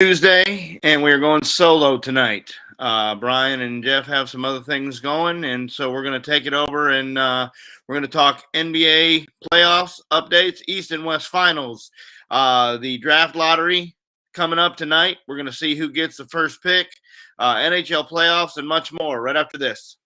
Tuesday, and we're going solo tonight. Brian and Jeff have some other things going, and so we're going to take it over and we're going to talk NBA playoffs, updates, East and West Finals, the draft lottery coming up tonight. We're going to see who gets the first pick, NHL playoffs, and much more right after this.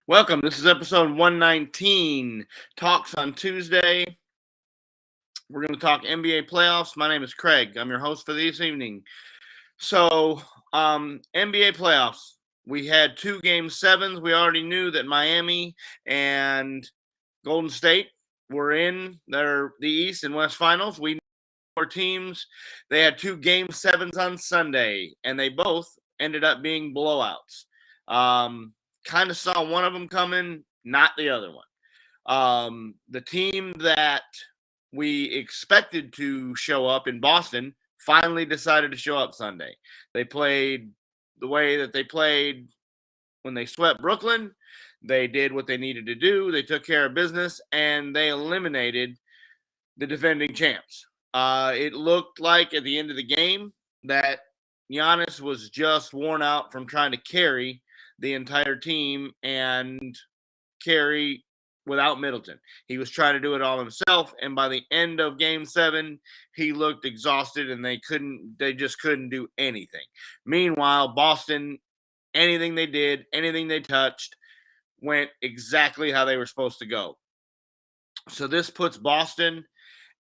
Welcome. This is episode 119. Talks on Tuesday. We're going to talk NBA playoffs. My name is Craig. I'm your host for this evening. So, NBA playoffs. We had 2 game sevens. We already knew that Miami and Golden State were in the East and West Finals. We knew our teams. They had 2 game sevens on Sunday, and they both ended up being blowouts. Kind of saw one of them coming, not the other one. The team that we expected to show up in Boston finally decided to show up Sunday. They played the way that they played when they swept Brooklyn. They did what they needed to do. They took care of business, and they eliminated the defending champs. It looked like at the end of the game that Giannis was just worn out from trying to carry the entire team and carry without Middleton. He was trying to do it all himself, and by the end of game 7, he looked exhausted and they just couldn't do anything. Meanwhile, Boston, anything they did, anything they touched went exactly how they were supposed to go. So this puts Boston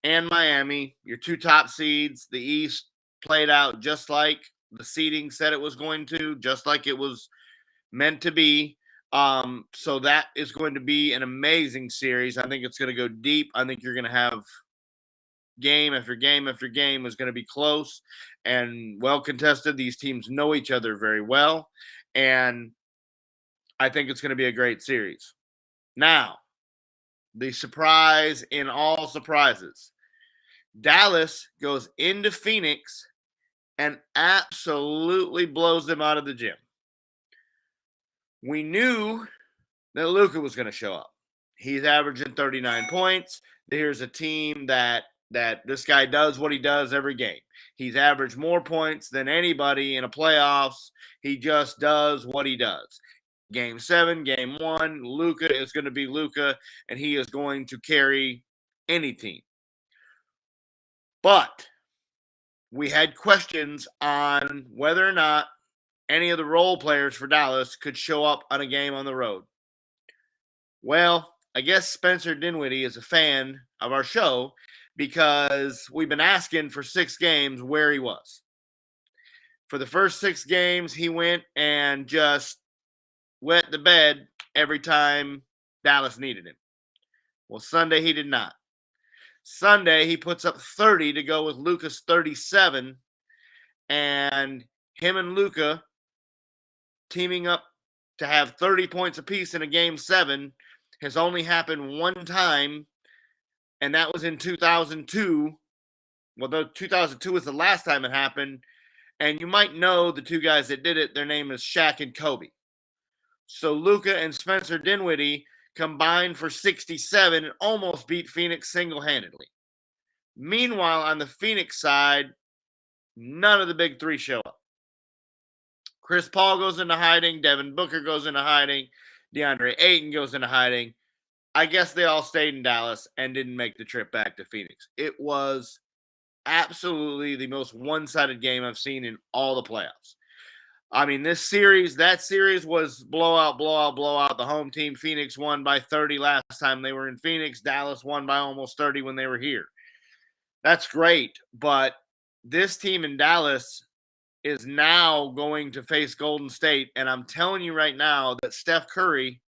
and Miami, your 2 top seeds. The East played out just like the seeding said it was going to, just like it was meant to be. So that is going to be an amazing series. I think it's going to go deep. I think you're going to have game after game after game is going to be close and well contested. These teams know each other very well, and I think it's going to be a great series. Now, the surprise in all surprises. Dallas goes into Phoenix and absolutely blows them out of the gym. We knew that Luka was going to show up. He's averaging 39 points. Here's a team that this guy does what he does every game. He's averaged more points than anybody in a playoffs. He just does what he does. Game 7, game 1, Luka is going to be Luka, and he is going to carry any team. But we had questions on whether or not any of the role players for Dallas could show up on a game on the road. Well, I guess Spencer Dinwiddie is a fan of our show because we've been asking for 6 games where he was. For the first 6 games, he went and just wet the bed every time Dallas needed him. Well, Sunday he did not. Sunday he puts up 30 to go with Luka's 37, and him and Luka teaming up to have 30 points apiece in a game 7 has only happened one time, and that was in 2002. Well, 2002 was the last time it happened, and you might know the 2 guys that did it. Their name is Shaq and Kobe. So Luka and Spencer Dinwiddie combined for 67 and almost beat Phoenix single-handedly. Meanwhile, on the Phoenix side, none of the big 3 show up. Chris Paul goes into hiding. Devin Booker goes into hiding. DeAndre Ayton goes into hiding. I guess they all stayed in Dallas and didn't make the trip back to Phoenix. It was absolutely the most one-sided game I've seen in all the playoffs. I mean, that series was blowout. The home team, Phoenix, won by 30 last time they were in Phoenix. Dallas won by almost 30 when they were here. That's great, but this team in Dallas is now going to face Golden State, and I'm telling you right now that Steph Curry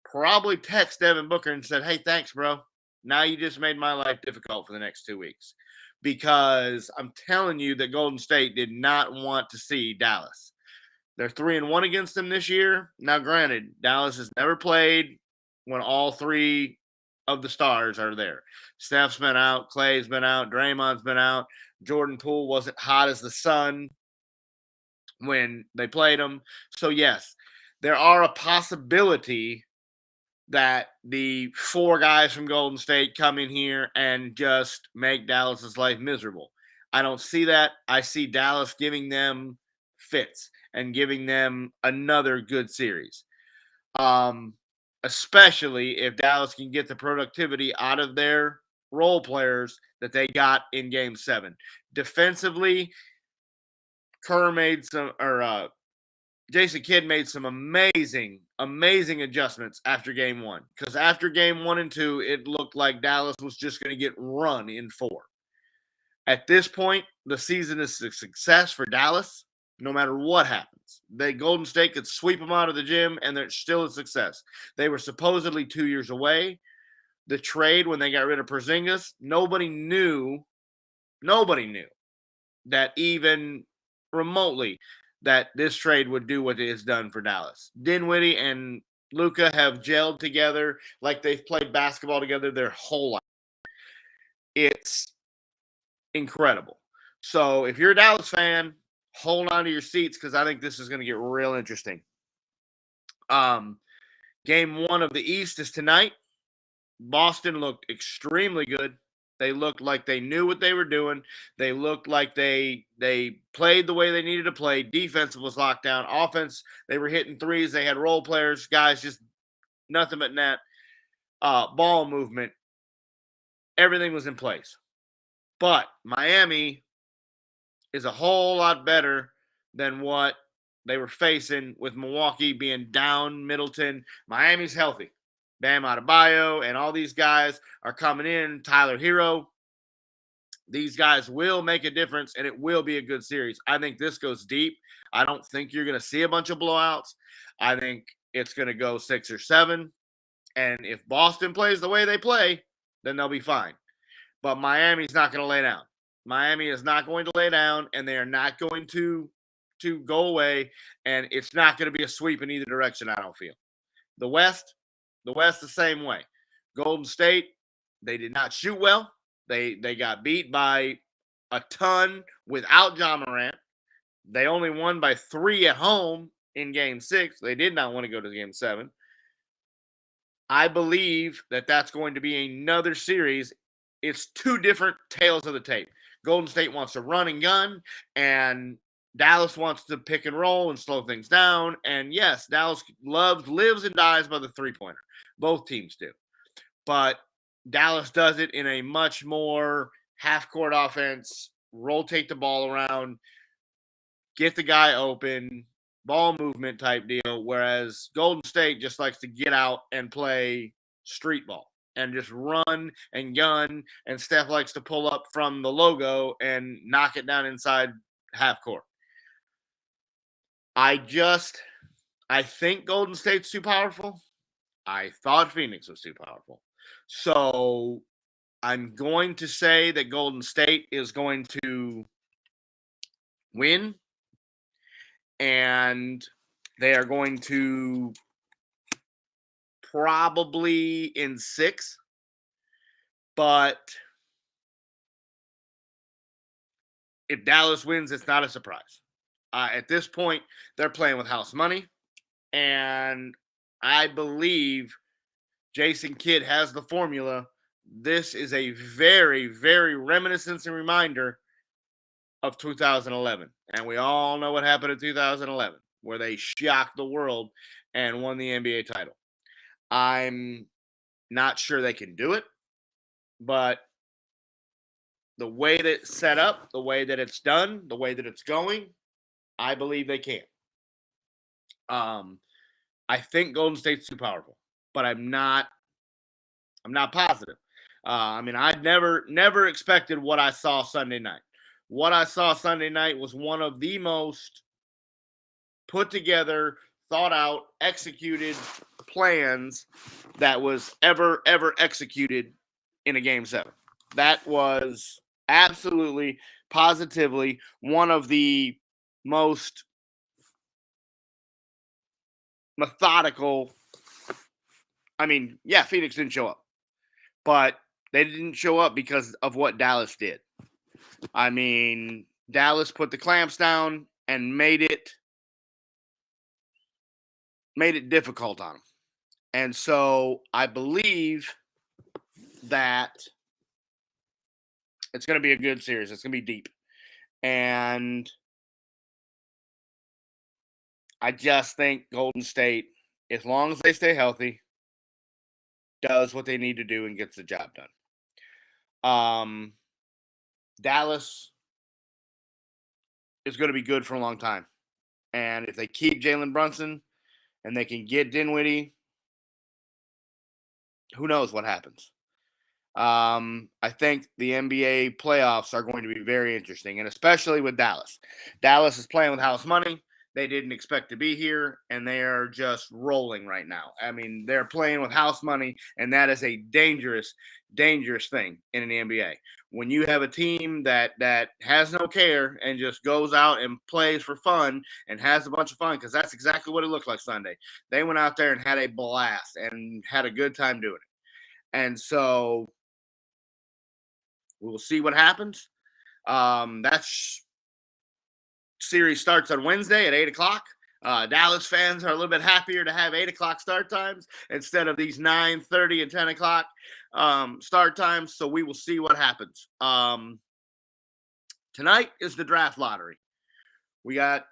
probably texted Devin Booker and said, "Hey, thanks, bro. Now you just made my life difficult for the next 2 weeks because I'm telling you that Golden State did not want to see Dallas. They're 3-1 against them this year. Now, granted, Dallas has never played when all three of the stars are there. Steph's been out, Clay's been out, Draymond's been out. Jordan Poole wasn't hot as the sun when they played him. So, yes, there are a possibility that the four guys from Golden State come in here and just make Dallas's life miserable. I don't see that. I see Dallas giving them fits and giving them another good series. Especially if Dallas can get the productivity out of their role players that they got in Game 7. Defensively, Kerr made some, or Jason Kidd made some amazing adjustments after game 1. Because after game 1 and 2, it looked like Dallas was just going to get run in 4. At this point, the season is a success for Dallas, no matter what happens. Golden State could sweep them out of the gym, and they're still a success. They were supposedly 2 years away. The trade, when they got rid of Porzingis, nobody knew that even remotely that this trade would do what it has done for Dallas. Dinwiddie and Luka have gelled together like they've played basketball together their whole life. It's incredible. So if you're a Dallas fan, hold on to your seats because I think this is going to get real interesting. Game 1 of the East is tonight. Boston looked extremely good. They looked like they knew what they were doing. They looked like they played the way they needed to play. Defense was locked down. Offense, they were hitting threes. They had role players, guys, just nothing but net. Ball movement. Everything was in place. But Miami is a whole lot better than what they were facing with Milwaukee being down Middleton. Miami's healthy. Bam Adebayo and all these guys are coming in. Tyler Hero. These guys will make a difference, and it will be a good series. I think this goes deep. I don't think you're going to see a bunch of blowouts. I think it's going to go 6 or 7. And if Boston plays the way they play, then they'll be fine. But Miami's not going to lay down. Miami is not going to lay down, and they are not going to go away, and it's not going to be a sweep in either direction, I don't feel. The West the same way. Golden State, they did not shoot well. They got beat by a ton without John Morant. They only won by 3 at home in Game 6. They did not want to go to Game 7. I believe that that's going to be another series. It's 2 different tales of the tape. Golden State wants to run and gun, and Dallas wants to pick and roll and slow things down. And yes, Dallas lives and dies by the three-pointer. Both teams do. But Dallas does it in a much more half-court offense, rotate the ball around, get the guy open, ball movement type deal, whereas Golden State just likes to get out and play street ball and just run and gun, and Steph likes to pull up from the logo and knock it down inside half court. I think Golden State's too powerful. I thought Phoenix was too powerful. So I'm going to say that Golden State is going to win, and they are going to probably in 6, but if Dallas wins, it's not a surprise. At this point, they're playing with house money, and I believe Jason Kidd has the formula. This is a very, very reminiscent and reminder of 2011, and we all know what happened in 2011, where they shocked the world and won the NBA title. I'm not sure they can do it, but the way that it's set up, the way that it's done, the way that it's going, I believe they can. I think Golden State's too powerful, but I'm not positive. I never expected what I saw Sunday night. What I saw Sunday night was one of the most put together, thought out, executed plans that was ever executed in a Game 7. That was absolutely, positively one of the most methodical. I mean, yeah, Phoenix didn't show up, but they didn't show up because of what Dallas did. I mean, Dallas put the clamps down and made it difficult on them. And so I believe that it's going to be a good series. It's going to be deep. And I just think Golden State, as long as they stay healthy, does what they need to do and gets the job done. Dallas is going to be good for a long time. And if they keep Jalen Brunson and they can get Dinwiddie, who knows what happens. I think the NBA playoffs are going to be very interesting, and especially with Dallas. Dallas is playing with house money. They didn't expect to be here, and they are just rolling right now. I mean, they're playing with house money, and that is a dangerous, dangerous thing in an NBA. When you have a team that has no care and just goes out and plays for fun and has a bunch of fun, because that's exactly what it looked like Sunday. They went out there and had a blast and had a good time doing it. And so we'll see what happens. That series starts on Wednesday at 8 o'clock. Dallas fans are a little bit happier to have 8 o'clock start times instead of these 9:30 and 10 o'clock start times. So we will see what happens. Tonight is the draft lottery. We got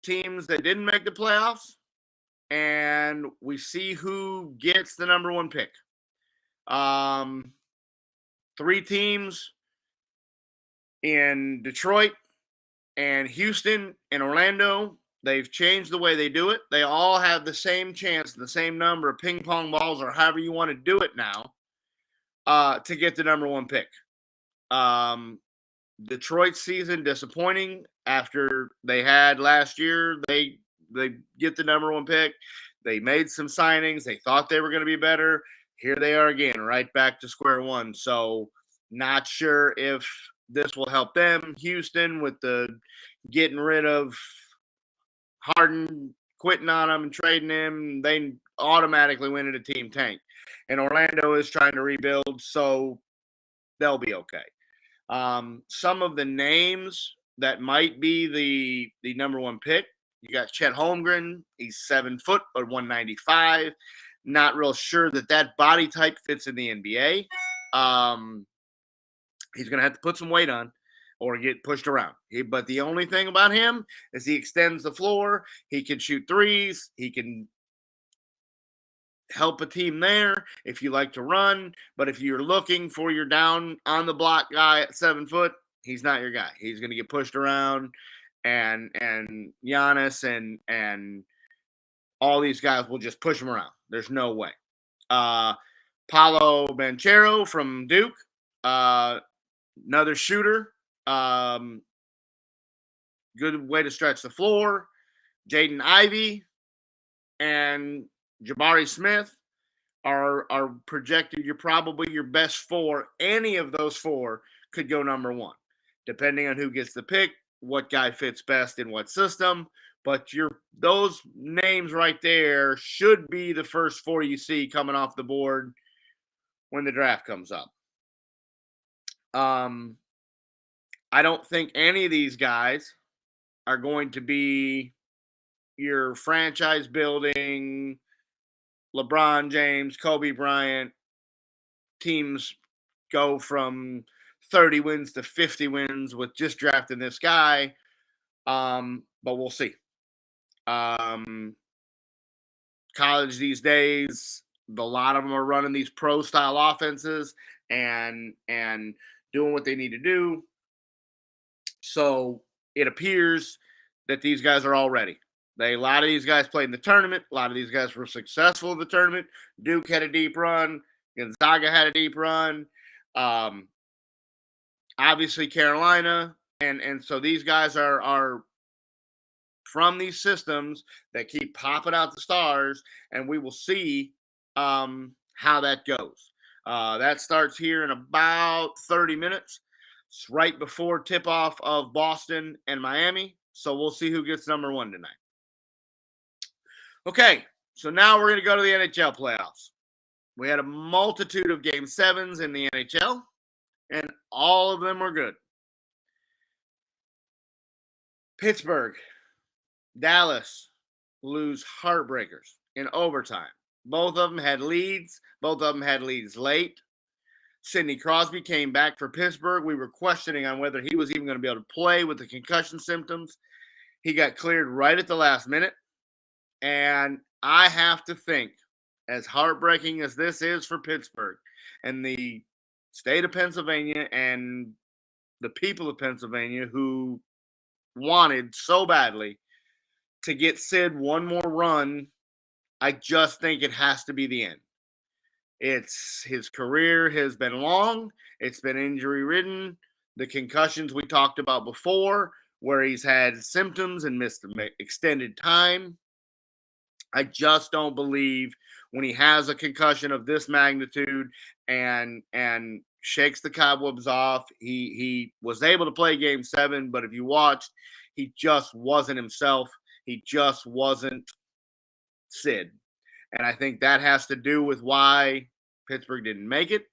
teams that didn't make the playoffs, and we see who gets the number one pick. 3 teams in Detroit and Houston and Orlando. They've changed the way they do it. They all have the same chance, the same number of ping pong balls, or however you want to do it now, to get the number one pick. Detroit season disappointing after they had last year. They get the number one pick. They made some signings. They thought they were going to be better. Here they are again, right back to square one. So not sure if this will help them. Houston, with the getting rid of Harden, quitting on him and trading him, they automatically went into team tank. And Orlando is trying to rebuild, so they'll be okay. Some of the names that might be the number one pick, you got Chet Holmgren. He's 7 foot or 195. Not real sure that body type fits in the NBA. He's going to have to put some weight on or get pushed around. But the only thing about him is he extends the floor. He can shoot threes. He can help a team there if you like to run. But if you're looking for your down on the block guy at 7 foot, he's not your guy. He's going to get pushed around, and Giannis and all these guys will just push him around. There's no way. Paolo Banchero from Duke, another shooter. Good way to stretch the floor. Jaden Ivey and Jabari Smith are projected. You're probably your best 4. Any of those 4 could go number one, depending on who gets the pick, what guy fits best in what system. But those names right there should be the first 4 you see coming off the board when the draft comes up. I don't think any of these guys are going to be your franchise building LeBron James, Kobe Bryant teams go from 30 wins to 50 wins with just drafting this guy. But we'll see. College these days, a lot of them are running these pro style offenses and doing what they need to do. So it appears that these guys are all ready. A lot of these guys played in the tournament. A lot of these guys were successful in the tournament. Duke had a deep run. Gonzaga had a deep run. Obviously Carolina. And so these guys are from these systems that keep popping out the stars, and we will see how that goes. That starts here in about 30 minutes. It's right before tip-off of Boston and Miami. So we'll see who gets number one tonight. Okay, so now we're going to go to the NHL playoffs. We had a multitude of Game 7s in the NHL, and all of them were good. Pittsburgh, Dallas lose heartbreakers in overtime. Both of them had leads. Both of them had leads late. Sidney Crosby came back for Pittsburgh. We were questioning on whether he was even going to be able to play with the concussion symptoms. He got cleared right at the last minute. And I have to think, as heartbreaking as this is for Pittsburgh and the state of Pennsylvania and the people of Pennsylvania who wanted so badly to get Sid one more run, I just think it has to be the end. His career has been long. It's been injury ridden. The concussions we talked about before, where he's had symptoms and missed extended time. I just don't believe when he has a concussion of this magnitude and shakes the cobwebs off. He was able to play Game 7, but if you watched, he just wasn't himself. He just wasn't Sid. And I think that has to do with why Pittsburgh didn't make it.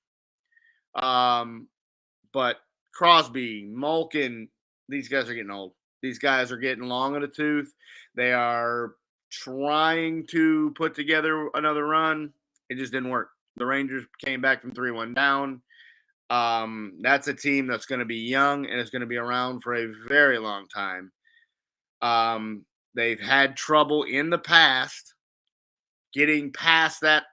But Crosby, Malkin, these guys are getting old. These guys are getting long in the tooth. They are trying to put together another run. It just didn't work. The Rangers came back from 3-1 down. That's a team that's going to be young and is going to be around for a very long time. They've had trouble in the past getting past that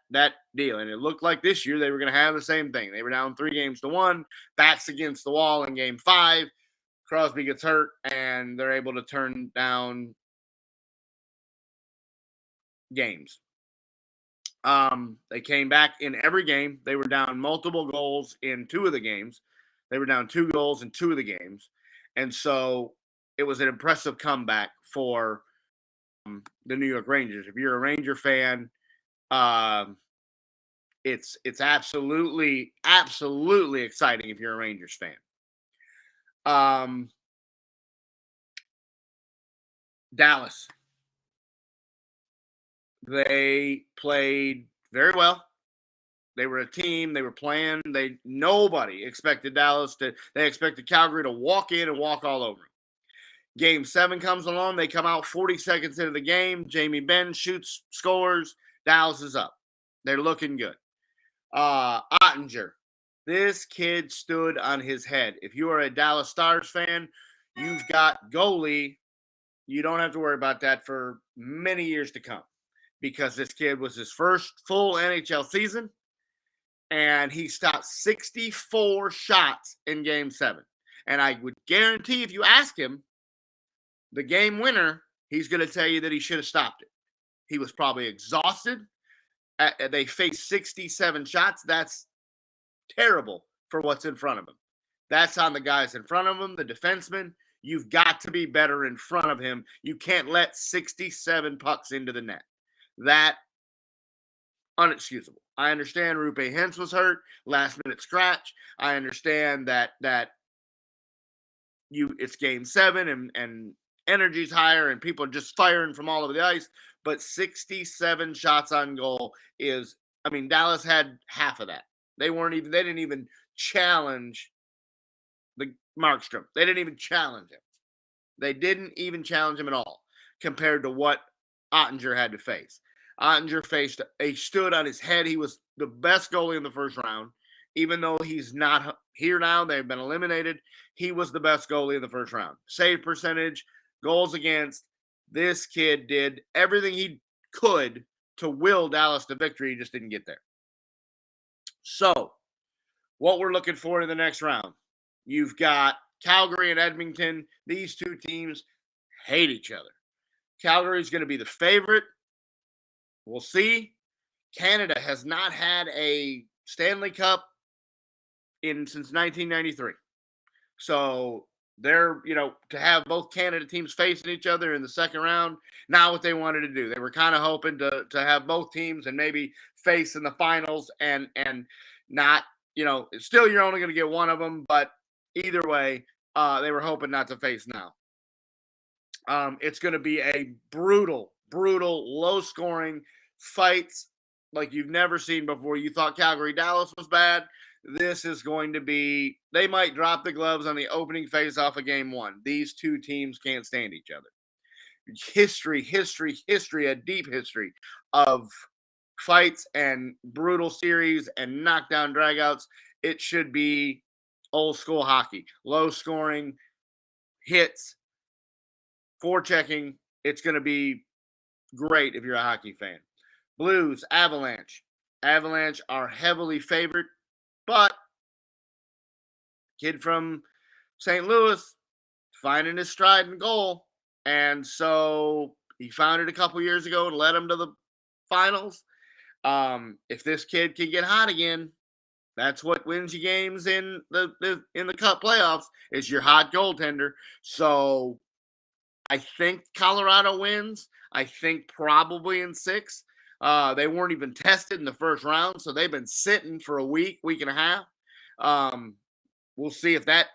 deal. And it looked like this year they were going to have the same thing. They were down 3-1, backs against the wall in Game 5. Crosby gets hurt, and they're able to turn down games. They came back in every game. They were down multiple goals in 2 of the games. They were down 2 goals in 2 of the games. And so it was an impressive comeback for the New York Rangers. If you're a Ranger fan, it's absolutely exciting if you're a Rangers fan. Dallas. They played very well. They were a team. They were playing. Nobody expected Dallas to. They expected Calgary to walk in and walk all over them. Game 7 comes along. They come out 40 seconds into the game. Jamie Benn shoots, scores. Dallas is up. They're looking good. Ottinger. This kid stood on his head. If you are a Dallas Stars fan, you've got goalie. You don't have to worry about that for many years to come because this kid was his first full NHL season, and he stopped 64 shots in Game 7. And I would guarantee if you ask him, the game winner, he's going to tell you that he should have stopped it. He was probably exhausted. They faced 67 shots. That's terrible for what's in front of him. That's on the guys in front of him, the defenseman. You've got to be better in front of him. You can't let 67 pucks into the net. That, unexcusable. I understand Rupe Hintz was hurt, last minute scratch. I understand that it's Game 7 and energy's higher and people are just firing from all over the ice. But 67 shots on goal Dallas had half of that. They didn't even challenge the Markstrom. They didn't even challenge him. They didn't even challenge him at all compared to what Ottinger had to face. Ottinger stood on his head. He was the best goalie in the first round. Even though he's not here now, they've been eliminated. He was the best goalie in the first round. Save percentage, goals against. This kid did everything he could to will Dallas to victory. He just didn't get there. So, what we're looking for in the next round, you've got Calgary and Edmonton. These two teams hate each other. Calgary's going to be the favorite. We'll see. Canada has not had a Stanley Cup since 1993. So they're, to have both Canada teams facing each other in the second round, not what they wanted to do. They were kind of hoping to have both teams and maybe face in the finals and not, still you're only going to get one of them, but either way, they were hoping not to face now. It's going to be a brutal, low scoring fights like you've never seen before. You thought Calgary Dallas was bad. This is going to be, they might drop the gloves on the opening face off of game one. These two teams can't stand each other. History, a deep history of fights and brutal series and knockdown dragouts. It should be old school hockey, low scoring hits, forechecking. It's going to be great if you're a hockey fan. Blues, Avalanche. Avalanche are heavily favored, but kid from St. Louis finding his stride in goal. And so he found it a couple years ago and led him to the finals. If this kid can get hot again, that's what wins you games in the Cup playoffs, is your hot goaltender. So I think Colorado wins. I think probably in 6. They weren't even tested in the first round, so they've been sitting for a week and a half. We'll see if that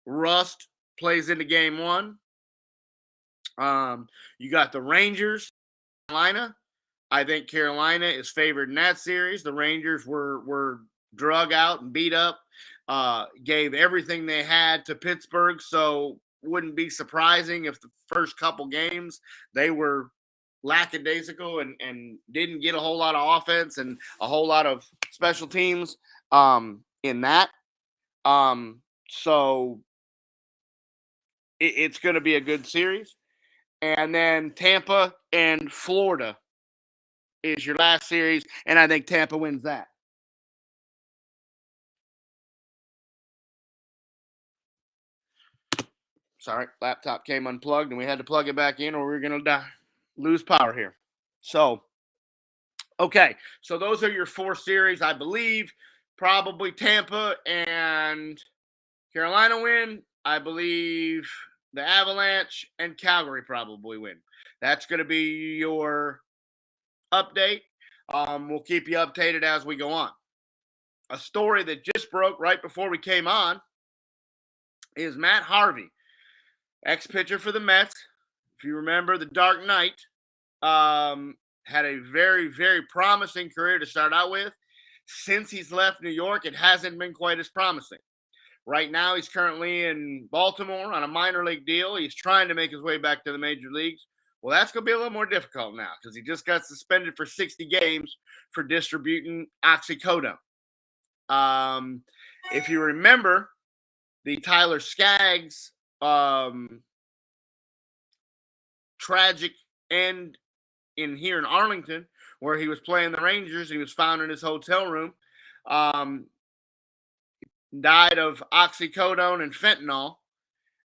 rust plays into game one. You got the Rangers, Carolina. I think Carolina is favored in that series. The Rangers were drug out and beat up, gave everything they had to Pittsburgh, so wouldn't be surprising if the first couple games they were lackadaisical and didn't get a whole lot of offense and a whole lot of special teams in that. So it's going to be a good series. And then Tampa and Florida is your last series, and I think Tampa wins that. Sorry, laptop came unplugged, and we had to plug it back in, or we were going to lose power here. So, okay, so those are your 4 series, I believe. Probably Tampa and Carolina win. I believe the Avalanche and Calgary probably win. That's going to be your update. We'll keep you updated as we go on. A story that just broke right before we came on is Matt Harvey, ex-pitcher for the Mets. If you remember the Dark Knight, had a very, very promising career to start out with. Since he's left New York, it hasn't been quite as promising. Right now, he's currently in Baltimore on a minor league deal. He's trying to make his way back to the major leagues. Well, that's going to be a little more difficult now because he just got suspended for 60 games for distributing oxycodone. If you remember, the Tyler Skaggs tragic end here in Arlington, where he was playing the Rangers, he was found in his hotel room, died of oxycodone and fentanyl.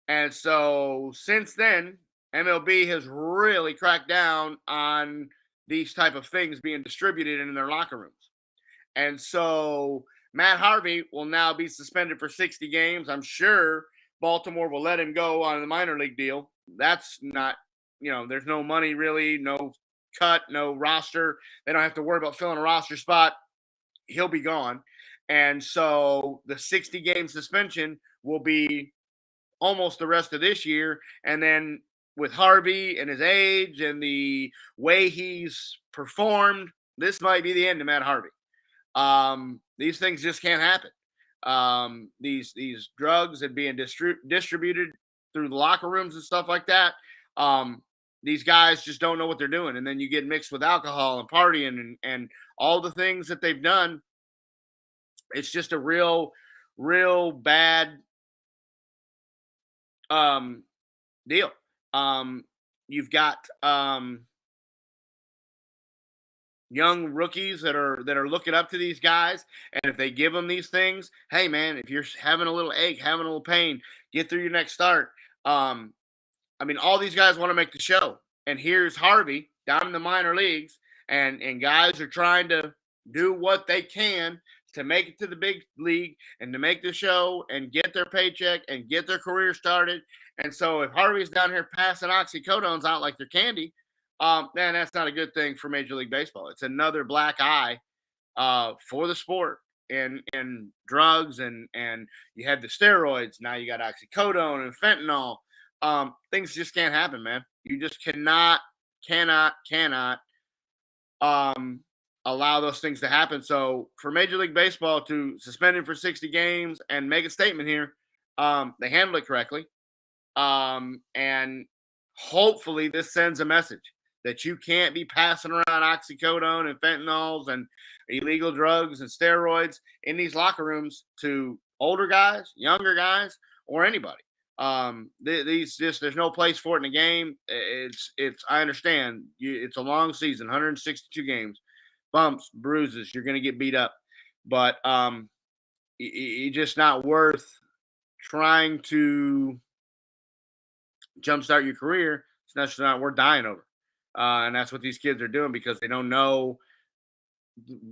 And so since then, MLB has really cracked down on these type of things being distributed in their locker rooms. And so Matt Harvey will now be suspended for 60 games. I'm sure Baltimore will let him go on the minor league deal. That's not, there's no money really, no cut, no roster. They don't have to worry about filling a roster spot. He'll be gone. And so the 60-game suspension will be almost the rest of this year. And then with Harvey and his age and the way he's performed, this might be the end of Matt Harvey. These things just can't happen. These drugs and being distributed through the locker rooms and stuff like that. These guys just don't know what they're doing. And then you get mixed with alcohol and partying and all the things that they've done. It's just a real bad deal. You've got young rookies that are looking up to these guys, and if they give them these things, hey man, if you're having a little ache, having a little pain, get through your next start. All these guys want to make the show, and here's Harvey down in the minor leagues, and guys are trying to do what they can to make it to the big league and to make the show and get their paycheck and get their career started. And so if Harvey's down here passing oxycodones out like they're candy, man, that's not a good thing for Major League Baseball. It's another black eye for the sport. in drugs, and you had the steroids. Now you got oxycodone and fentanyl. Things just can't happen, man. You just cannot um, allow those things to happen. So for Major League Baseball to suspend him for 60 games and make a statement here, they handled it correctly. And hopefully this sends a message that you can't be passing around oxycodone and fentanyls and illegal drugs and steroids in these locker rooms to older guys, younger guys, or anybody. These just there's no place for it in the game. It's I understand it's a long season, 162 games, bumps, bruises. You're going to get beat up, but it's just not worth trying to jumpstart your career. It's not worth dying over. And that's what these kids are doing because they don't know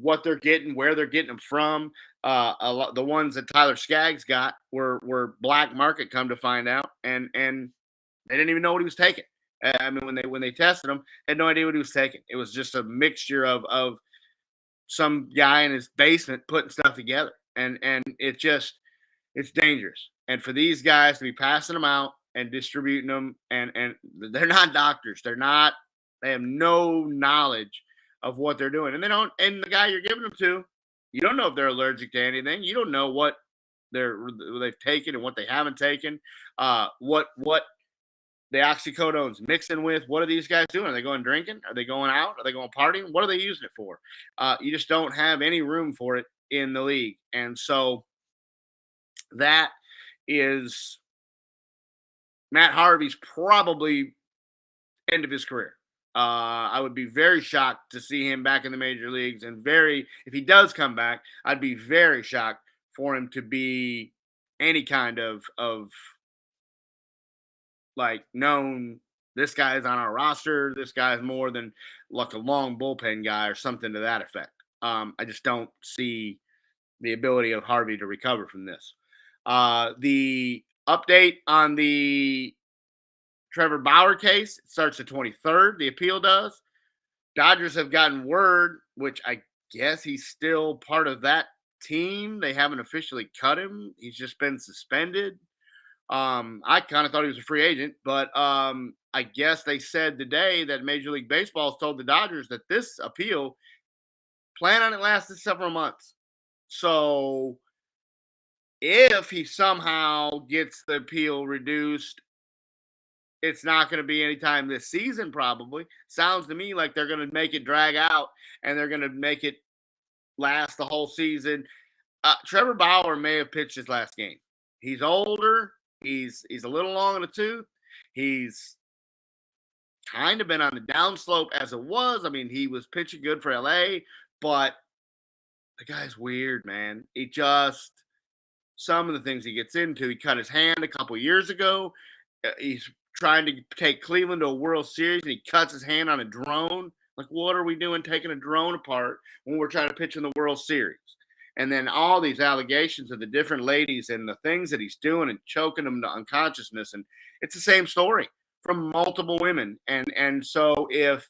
what they're getting, where they're getting them from. The ones that Tyler Skaggs got were black market, come to find out, and they didn't even know what he was taking. I mean, when they tested him, had no idea what he was taking. It was just a mixture of some guy in his basement putting stuff together, and it's dangerous. And for these guys to be passing them out and distributing them, and they're not doctors, they have no knowledge of what they're doing, and they don't. And the guy you're giving them to, you don't know if they're allergic to anything. You don't know what they've taken and what they haven't taken. What the oxycodone's mixing with. What are these guys doing? Are they going drinking? Are they going out? Are they going partying? What are they using it for? You just don't have any room for it in the league, and so that is Matt Harvey's probably end of his career. I would be very shocked to see him back in the major leagues, and if he does come back, I'd be very shocked for him to be any kind of like known. This guy is on our roster. This guy is more than like a long bullpen guy or something to that effect. I just don't see the ability of Harvey to recover from this. The update on the Trevor Bauer case, it starts the 23rd. The appeal does. Dodgers have gotten word, which I guess he's still part of that team. They haven't officially cut him. He's just been suspended. I kind of thought he was a free agent, but I guess they said today that Major League Baseball has told the Dodgers that this appeal, plan on it lasting several months. So if he somehow gets the appeal reduced, it's not going to be anytime this season, probably. Sounds to me like they're going to make it drag out and they're going to make it last the whole season. Trevor Bauer may have pitched his last game. He's older. He's a little long in the tooth. He's kind of been on the downslope as it was. I mean, he was pitching good for LA, but the guy's weird, man. Some of the things he gets into. He cut his hand a couple years ago. He's trying to take Cleveland to a World Series, and he cuts his hand on a drone. Like, what are we doing taking a drone apart when we're trying to pitch in the World Series? And then all these allegations of the different ladies and the things that he's doing and choking them to unconsciousness. And it's the same story from multiple women. And so if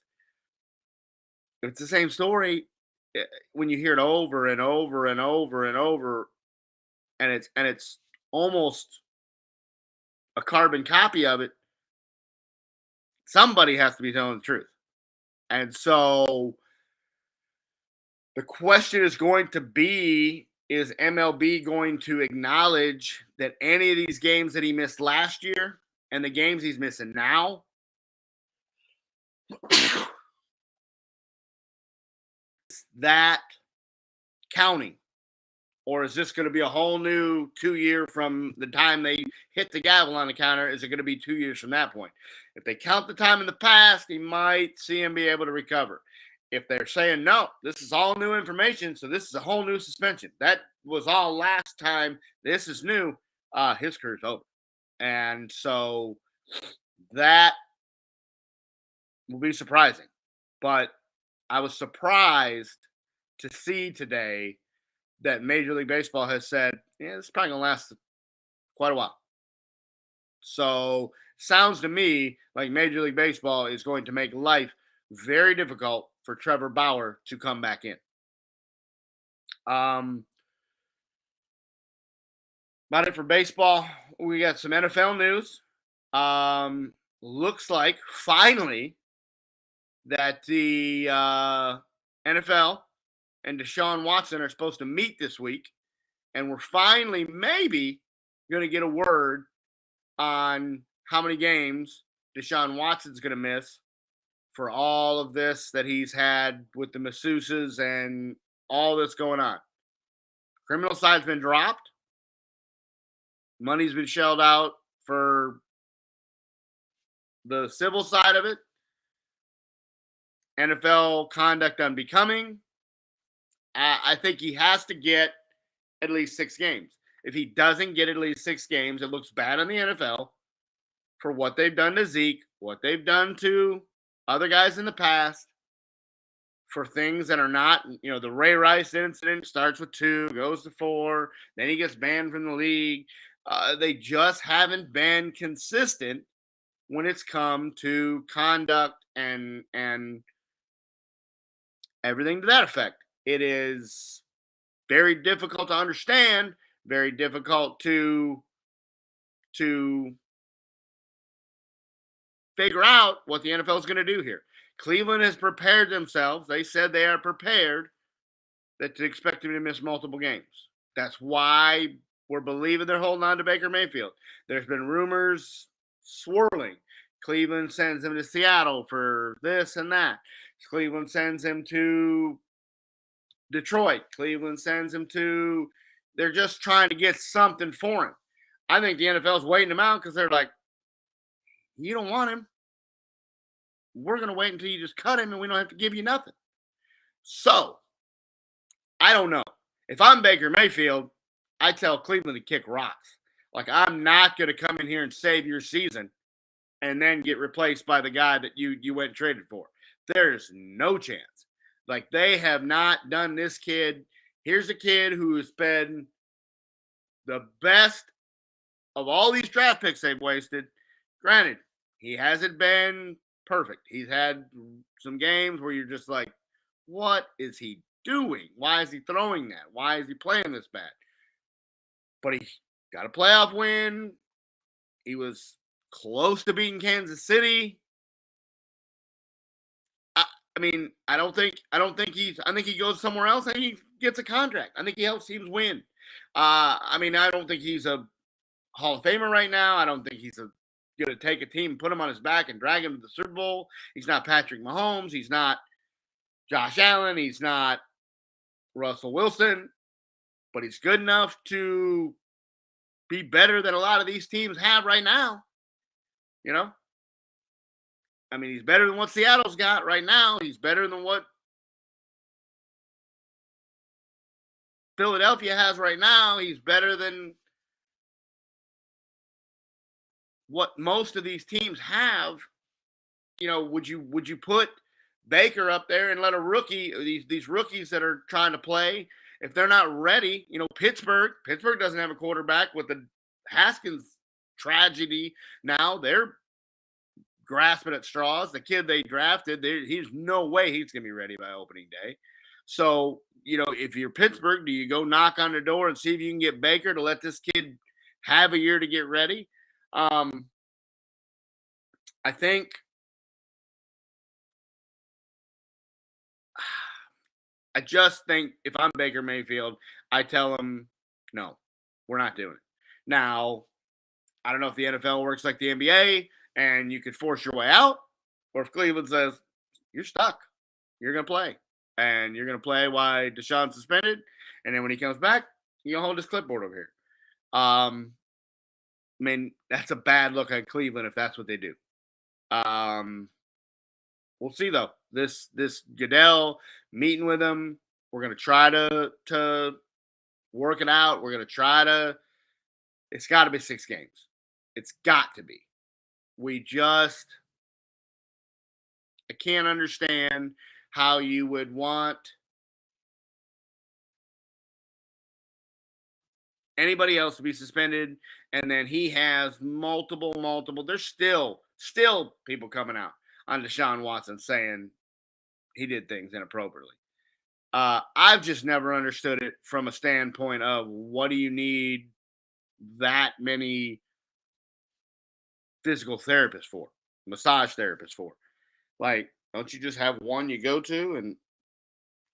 it's the same story, when you hear it over and over and over and over, and it's almost a carbon copy of it, somebody has to be telling the truth. And so the question is going to be, is MLB going to acknowledge that any of these games that he missed last year and the games he's missing now, that counting? Or is this going to be a whole new 2 year from the time they hit the gavel on the counter? Is it going to be 2 years from that point? If they count the time in the past, he might see him be able to recover. If they're saying, no, this is all new information, so this is a whole new suspension. That was all last time. This is new. His career's over. And so that will be surprising. But I was surprised to see today that Major League Baseball has said, yeah, this is probably going to last quite a while. So sounds to me like Major League Baseball is going to make life very difficult for Trevor Bauer to come back in. About it for baseball. We got some NFL news. Looks like finally that the NFL and Deshaun Watson are supposed to meet this week, and we're finally maybe going to get a word on how many games Deshaun Watson's going to miss for all of this that he's had with the masseuses and all this going on. Criminal side's been dropped. Money's been shelled out for the civil side of it. NFL conduct unbecoming. I think he has to get at least 6 games. If he doesn't get at least 6 games, it looks bad on the NFL for what they've done to Zeke, what they've done to other guys in the past, for things that are not, the Ray Rice incident starts with 2, goes to 4, then he gets banned from the league. They just haven't been consistent when it's come to conduct and everything to that effect. It is very difficult to understand, very difficult to figure out what the NFL is going to do here. Cleveland has prepared themselves. They said they are prepared that to expect him to miss multiple games. That's why we're believing they're holding on to Baker Mayfield. There's been rumors swirling. Cleveland sends him to Seattle for this and that. Cleveland sends him to Detroit. Cleveland sends him to. They're just trying to get something for him. I think the NFL's waiting him out because they're like, you don't want him. We're going to wait until you just cut him and we don't have to give you nothing. So, I don't know. If I'm Baker Mayfield, I tell Cleveland to kick rocks. Like, I'm not going to come in here and save your season and then get replaced by the guy that you went and traded for. There's no chance. Like, they have not done this kid. Here's a kid who has been the best of all these draft picks they've wasted. Granted, he hasn't been perfect. He's had some games where you're just like, what is he doing? Why is he throwing that? Why is he playing this bad? But he got a playoff win. He was close to beating Kansas City. I think he goes somewhere else and he gets a contract. I think he helps teams win. I don't think he's a Hall of Famer right now. I don't think he's going to take a team, put him on his back, and drag him to the Super Bowl. He's not Patrick Mahomes. He's not Josh Allen. He's not Russell Wilson. But he's good enough to be better than a lot of these teams have right now. He's better than what Seattle's got right now. He's better than what Philadelphia has right now. He's better than what most of these teams have. Would you put Baker up there and let a rookie, these rookies that are trying to play, if they're not ready? Pittsburgh doesn't have a quarterback with the Haskins tragedy. Now they're grasping at straws. The kid they drafted, he's no way he's going to be ready by opening day. So, if you're Pittsburgh, do you go knock on the door and see if you can get Baker to let this kid have a year to get ready? I just think if I'm Baker Mayfield, I tell him, no, we're not doing it. Now, I don't know if the NFL works like the NBA and you could force your way out, or if Cleveland says, you're stuck, you're going to play. And you're going to play while Deshaun's suspended. And then when he comes back, you're going to hold his clipboard over here. That's a bad look at Cleveland if that's what they do. We'll see, though. This Goodell meeting with him, we're going to try to work it out. We're going to try to – it's got to be 6 games. It's got to be. I can't understand how you would want anybody else to be suspended, and then he has multiple. There's still people coming out on Deshaun Watson saying he did things inappropriately. I've just never understood it from a standpoint of what do you need that many physical therapists for, massage therapists for. Like, don't you just have one you go to? And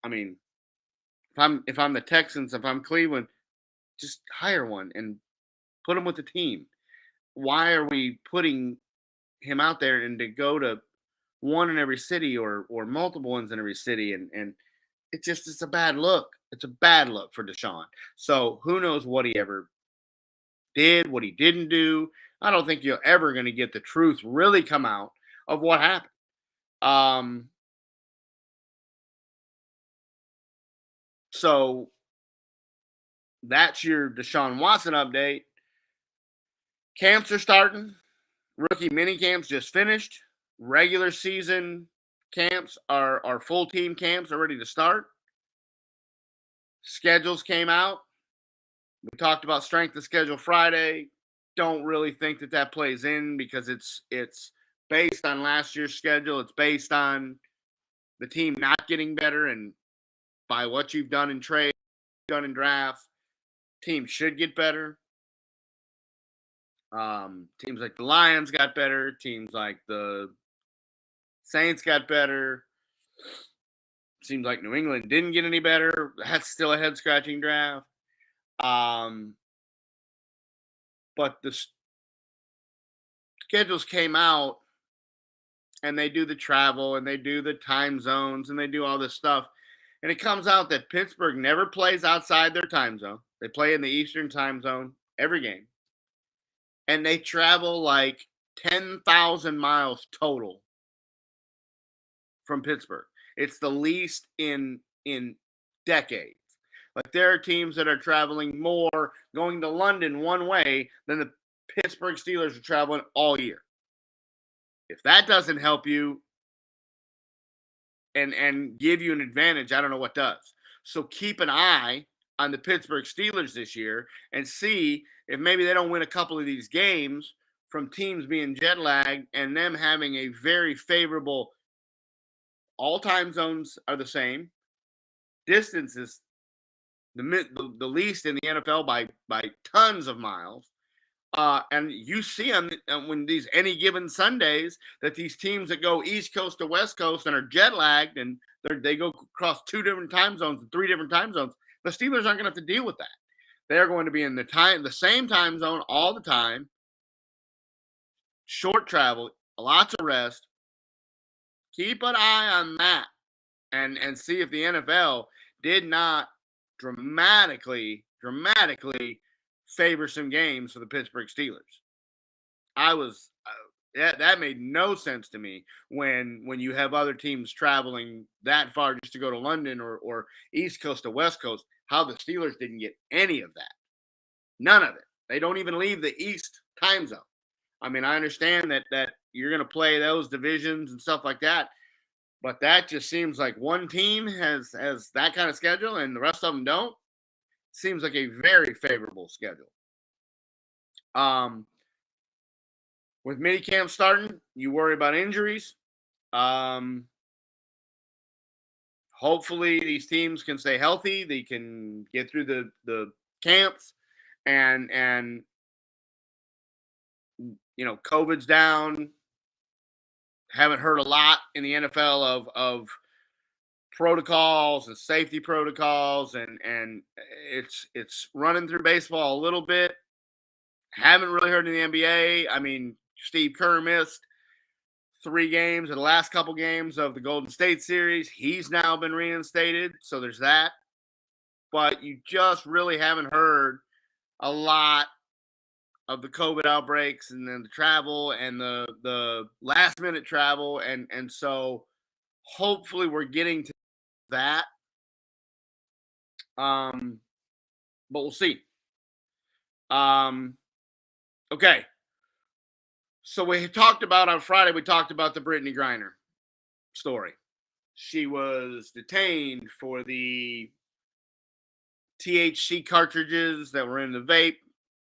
I mean, if I'm the Texans, if I'm Cleveland, just hire one and put him with the team. Why are we putting him out there and to go to one in every city or multiple ones in every city? And it's a bad look. It's a bad look for Deshaun. So who knows what he ever did, what he didn't do. I don't think you're ever going to get the truth really come out of what happened. Um, so that's your Deshaun Watson update. Camps are starting. Rookie mini camps just finished. Regular season camps are full team camps are ready to start. Schedules came out. We talked about strength of schedule Friday. Don't really think that plays in because it's based on last year's schedule. It's based on the team not getting better, and by what you've done in trade, done in drafts, teams should get better. Teams like the Lions got better. Teams like the Saints got better. Seems like New England didn't get any better. That's still a head scratching draft. Um, but the schedules came out and they do the travel and they do the time zones and they do all this stuff. And it comes out that Pittsburgh never plays outside their time zone. They play in the Eastern time zone every game. And they travel like 10,000 miles total from Pittsburgh. It's the least in decades. Like there are teams that are traveling more going to London one way than the Pittsburgh Steelers are traveling all year. If that doesn't help you and give you an advantage, I don't know what does. So keep an eye on the Pittsburgh Steelers this year and see if maybe they don't win a couple of these games from teams being jet lagged and them having a very favorable. All time zones are the same. Distance is the least in the NFL by tons of miles. And you see on when these any given Sundays that these teams that go East Coast to West Coast and are jet lagged and they go across two different time zones and three different time zones, the Steelers aren't going to have to deal with that. They're going to be in the same time zone all the time. Short travel, lots of rest. Keep an eye on that and see if the NFL did not dramatically favor some games for the Pittsburgh Steelers. I was that made no sense to me when you have other teams traveling that far just to go to London or East Coast to West Coast. How the Steelers didn't get any of that, none of it. They don't even leave the East time zone. I mean, I understand that you're going to play those divisions and stuff like that, but that just seems like one team has that kind of schedule and the rest of them don't. Seems like a very favorable schedule. With minicamp starting, you worry about injuries. Hopefully, these teams can stay healthy. They can get through the camps, and COVID's down. Haven't heard a lot in the NFL of protocols and safety protocols, and it's running through baseball a little bit. Haven't really heard in the NBA. I mean, Steve Kerr missed 3 games of the last couple games of the Golden State series. He's now been reinstated, so there's that. But you just really haven't heard a lot of the COVID outbreaks and then the travel and the last minute travel and so hopefully we're getting to that. But we'll see. Okay. So we talked about on Friday, we talked about the Brittany Griner story. She was detained for the THC cartridges that were in the vape.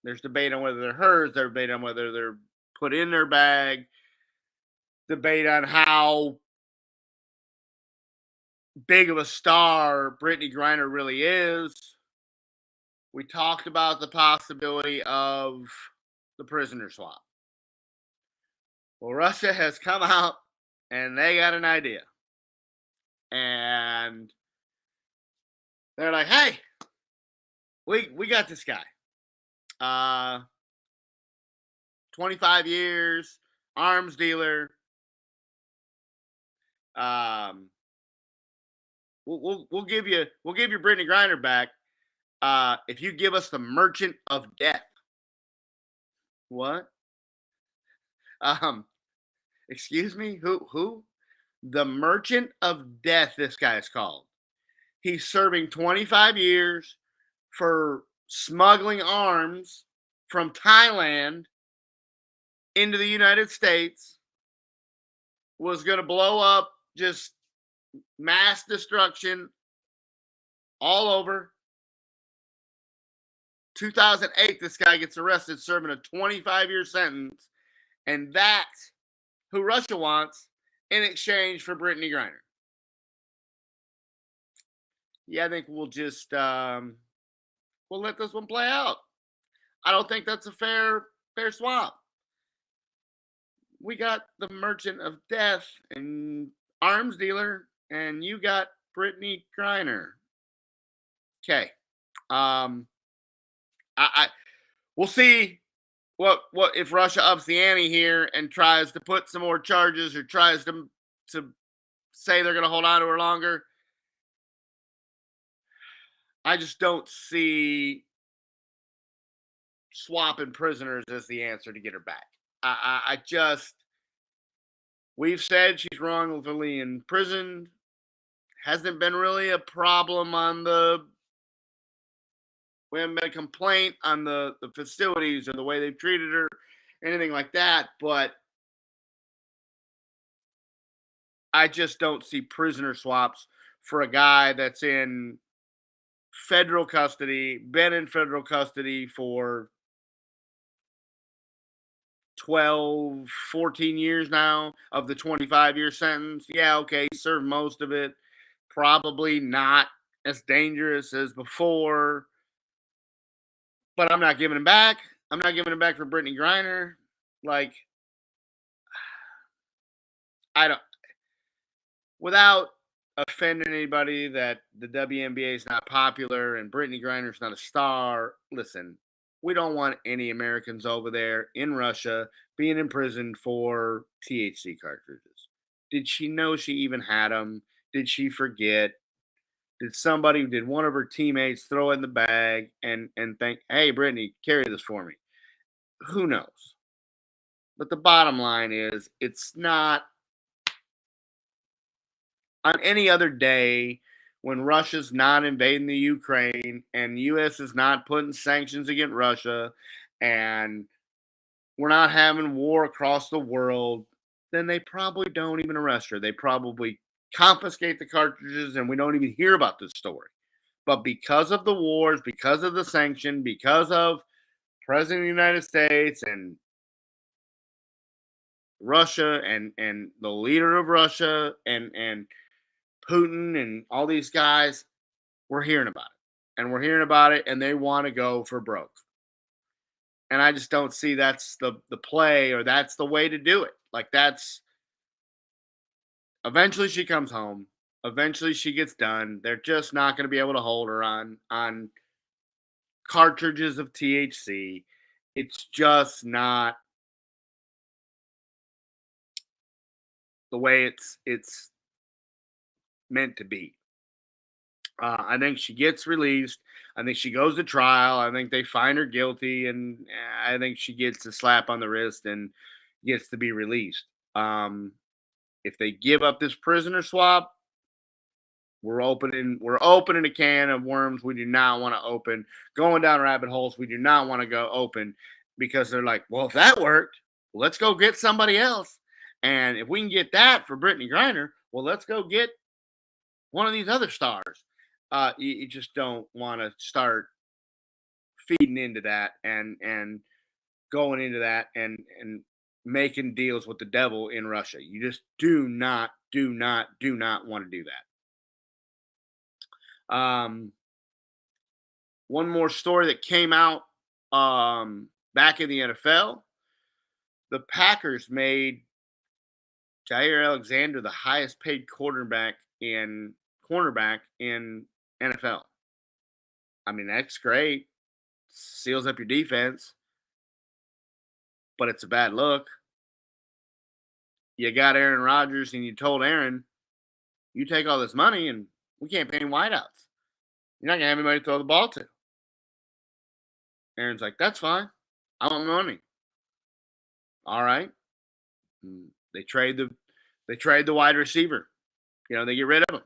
There's debate on whether they're hers. There's debate on whether they're put in their bag. Debate on how big of a star Brittany Griner really is. we talked about the possibility of the prisoner swap. Well, Russia has come out and they got an idea. And they're like, hey, we got this guy. 25 years, arms dealer. We'll give you Brittany Griner back if you give us the Merchant of Death. What? Excuse me? Who? The Merchant of Death, this guy is called. He's serving 25 years for smuggling arms from Thailand into the United States. Was going to blow up, just mass destruction all over. 2008, this guy gets arrested, serving a 25-year sentence. And that's who Russia wants in exchange for Brittany Griner. Yeah, I think we'll just we'll let this one play out. I don't think that's a fair swap. We got the Merchant of Death and arms dealer, and you got Brittany Griner. Okay. I we'll see what if Russia ups the ante here and tries to put some more charges or tries to say they're going to hold on to her longer. I just don't see swapping prisoners as the answer to get her back. I just, we've said she's wrongfully imprisoned. Hasn't been really a problem on we haven't been a complaint on the facilities or the way they've treated her, anything like that. But I just don't see prisoner swaps for a guy that's in federal custody, been in federal custody for 12, 14 years now of the 25-year sentence. Yeah, okay, served most of it. Probably not as dangerous as before. But I'm not giving him back. I'm not giving him back for Brittany Griner. Like, I don't, without offending anybody that the WNBA is not popular and Brittany Griner is not a star. Listen, we don't want any Americans over there in Russia being imprisoned for THC cartridges. Did she know she even had them? Did she forget? Did one of her teammates throw it in the bag and think, hey, Brittany, carry this for me? Who knows? But the bottom line is, it's not on any other day when Russia's not invading the Ukraine and the U.S. is not putting sanctions against Russia and we're not having war across the world, then they probably don't even arrest her. They probably confiscate the cartridges and we don't even hear about this story. But because of the wars, because of the sanction, because of President of the United States and Russia and the leader of Russia and Putin and all these guys, we're hearing about it. And we're hearing about it and they want to go for broke. And I just don't see that's the play or that's the way to do it. Like, that's eventually she comes home. Eventually she gets done. They're just not going to be able to hold her on cartridges of THC. It's just not the way it's meant to be. I think she gets released. I think she goes to trial. I think they find her guilty, and I think she gets a slap on the wrist and gets to be released. If they give up this prisoner swap, we're opening a can of worms we do not want to open. Going down rabbit holes we do not want to go open because they're like, well, if that worked, let's go get somebody else. And if we can get that for Brittany Griner, well, let's go get one of these other stars. You just don't want to start feeding into that and going into that and making deals with the devil in Russia. You just do not want to do that. one more story that came out back in the NFL. The Packers made Jair Alexander the highest paid cornerback in NFL. I mean, that's great. Seals up your defense, but it's a bad look. You got Aaron Rodgers, and you told Aaron, you take all this money, and we can't pay any wideouts. You're not gonna have anybody to throw the ball to. Aaron's like, that's fine. I want my money. All right. They trade the wide receiver. They get rid of him.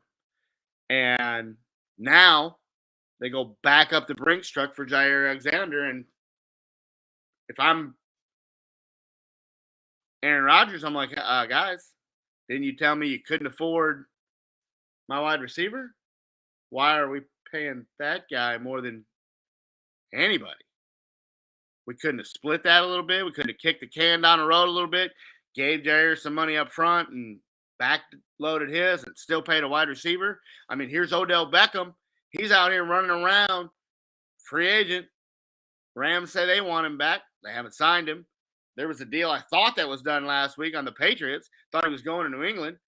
And now they go back up the Brinks truck for Jair Alexander. And if I'm Aaron Rodgers, I'm like, guys, didn't you tell me you couldn't afford my wide receiver? Why are we paying that guy more than anybody? We couldn't have split that a little bit. We could have kicked the can down the road a little bit, gave Jair some money up front and backloaded his and still paid a wide receiver. I mean, here's Odell Beckham. He's out here running around, free agent. Rams say they want him back. They haven't signed him. There was a deal I thought that was done last week on the Patriots. Thought he was going to New England.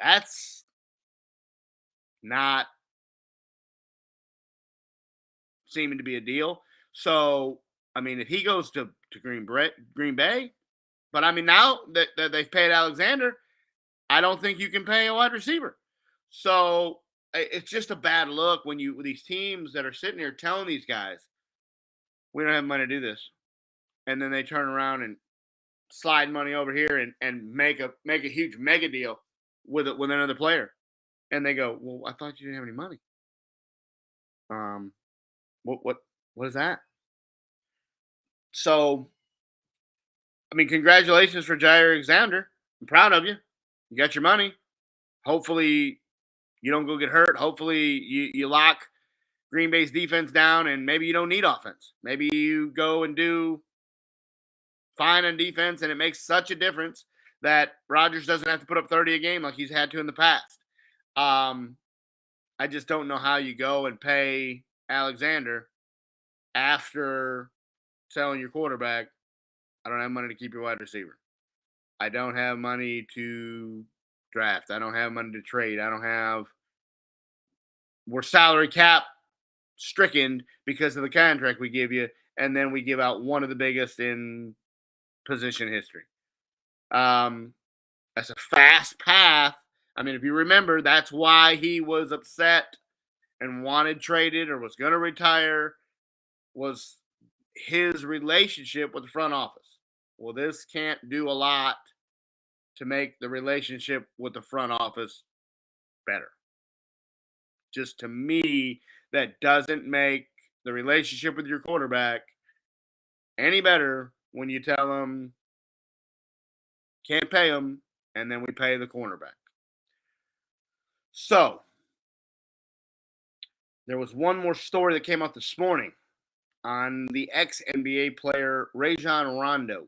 That's not seeming to be a deal. So, I mean, if he goes to Green Bay, but I mean, now that they've paid Alexander, I don't think you can pay a wide receiver. So it's just a bad look when these teams that are sitting here telling these guys, we don't have money to do this, and then they turn around and slide money over here and make a huge mega deal with another player, and they go, well, I thought you didn't have any money. What is that? So, I mean, congratulations for Jair Alexander. I'm proud of you. You got your money. Hopefully, you don't go get hurt. Hopefully, you lock Green Bay's defense down, and maybe you don't need offense. Maybe you go and do fine on defense, and it makes such a difference that Rodgers doesn't have to put up 30 a game like he's had to in the past. I just don't know how you go and pay Alexander after telling your quarterback, I don't have money to keep your wide receiver. I don't have money to draft. I don't have money to trade. We're salary cap stricken because of the contract we give you, and then we give out one of the biggest in position history. That's a fast path. I mean, if you remember, that's why he was upset and wanted traded or was going to retire, was his relationship with the front office. Well, this can't do a lot to make the relationship with the front office better. Just to me, that doesn't make the relationship with your quarterback any better when you tell them can't pay them and then we pay the cornerback. So, there was one more story that came out this morning on the ex-NBA player Rajon Rondo.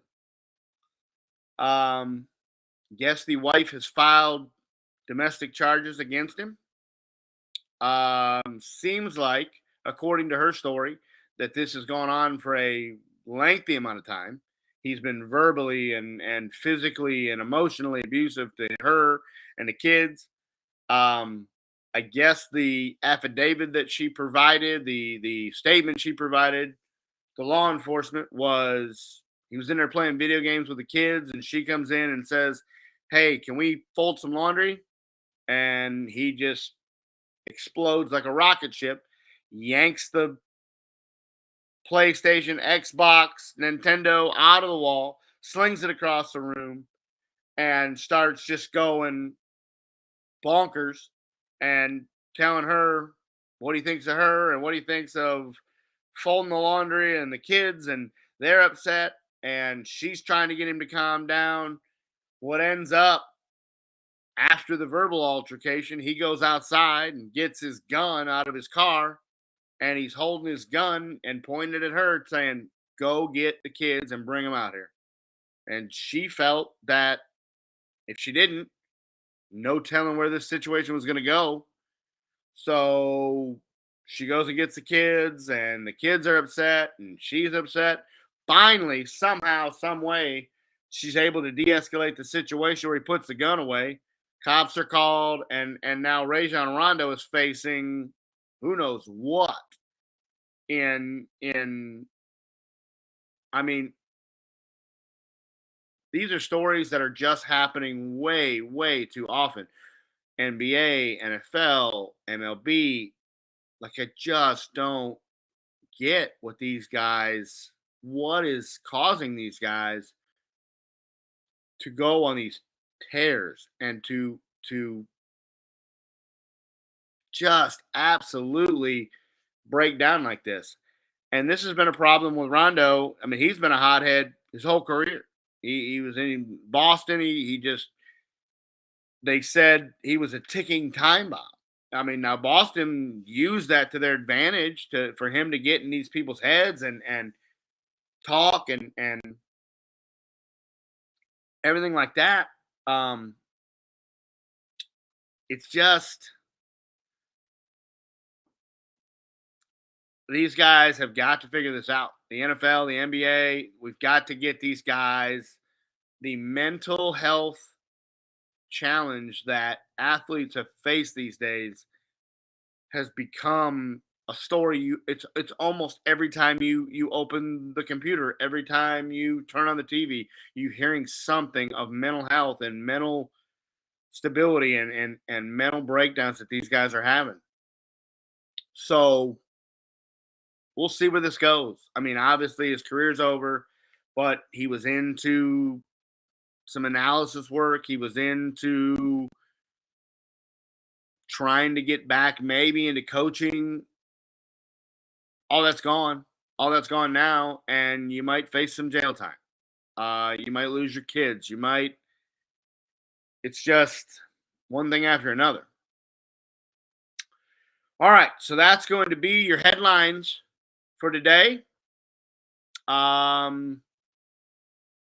Guess the wife has filed domestic charges against him. Seems like, according to her story, that this has gone on for a lengthy amount of time. He's been verbally and physically and emotionally abusive to her and the kids. I guess the affidavit that she provided, the statement she provided to law enforcement was he was in there playing video games with the kids, and she comes in and says, hey, can we fold some laundry? And he just explodes like a rocket ship, yanks the PlayStation, Xbox, Nintendo out of the wall, slings it across the room, and starts just going bonkers and telling her what he thinks of her and what he thinks of folding the laundry and the kids, and they're upset, and she's trying to get him to calm down. What ends up after the verbal altercation, he goes outside and gets his gun out of his car, and he's holding his gun and pointed at her saying, go get the kids and bring them out here. And she felt that if she didn't, no telling where this situation was going to go. So She goes and gets the kids, and the kids are upset, and she's upset. Finally, somehow, some way, she's able to de-escalate the situation where he puts the gun away. Cops are called, and now Rajon Rondo is facing who knows what. In I mean, these are stories that are just happening way, way too often. NBA, NFL, MLB, like I just don't get what is causing these guys to go on these tears and to just absolutely break down like this. And this has been a problem with Rondo. I mean, he's been a hothead his whole career. He was in Boston. He just they said he was a ticking time bomb. I mean, now Boston used that to their advantage for him to get in these people's heads and talk and everything like that. Um, it's just these guys have got to figure this out. The NFL, the NBA, we've got to get these guys the mental health challenge that athletes have faced these days has become a story. It's almost every time you open the computer, every time you turn on the TV, you hearing something of mental health and mental stability and mental breakdowns that these guys are having. So we'll see where this goes. I mean, obviously his career's over, but he was into some analysis work. He was into trying to get back maybe into coaching. All that's gone. All that's gone now, and you might face some jail time. You might lose your kids. It's just one thing after another. All right, so that's going to be your headlines for today.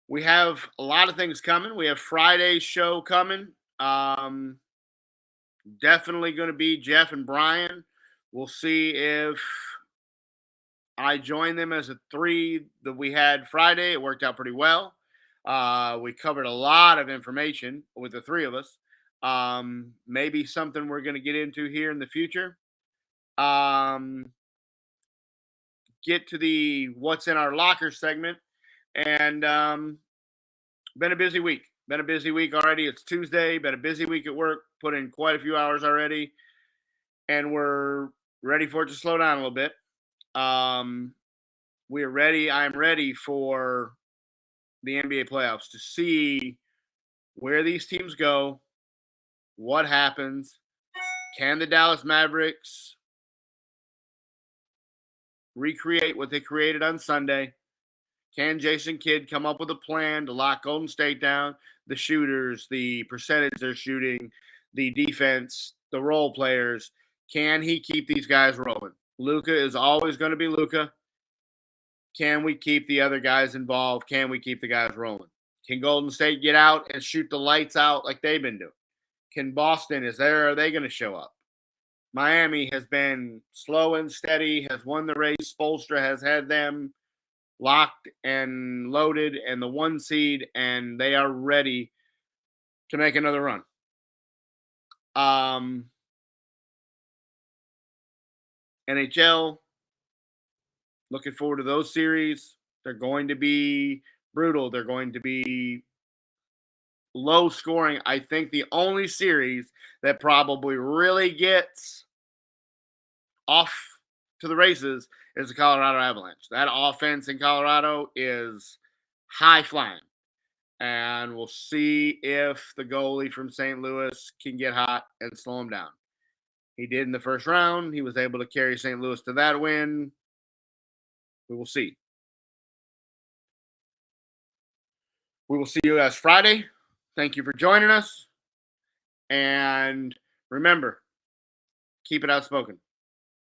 We have a lot of things coming. We have Friday's show coming. Definitely going to be Jeff and Brian. We'll see if I join them as a 3 that we had Friday. It worked out pretty well. We covered a lot of information with the 3 of us. Maybe something we're going to get into here in the future. Get to the what's in our locker segment. And been a busy week. Been a busy week already. It's Tuesday. Been a busy week at work. Put in quite a few hours already. And we're ready for it to slow down a little bit. We're ready. I'm ready for the NBA playoffs to see where these teams go, what happens. Can the Dallas Mavericks recreate what they created on Sunday? Can Jason Kidd come up with a plan to lock Golden State down, the shooters, the percentage they're shooting, the defense, the role players? Can he keep these guys rolling? Luka is always going to be Luka. Can we keep the other guys involved? Can we keep the guys rolling? Can Golden State get out and shoot the lights out like they've been doing? Can Boston, are they going to show up? Miami has been slow and steady, has won the race. Spoelstra has had them locked and loaded and the 1 seed, and they are ready to make another run. NHL, looking forward to those series. They're going to be brutal. They're going to be low scoring. I think the only series that probably really gets off to the races is the Colorado Avalanche. That offense in Colorado is high flying. And we'll see if the goalie from St. Louis can get hot and slow him down. He did in the first round. He was able to carry St. Louis to that win. We will see. We will see you guys Friday. Thank you for joining us. And remember, keep it outspoken.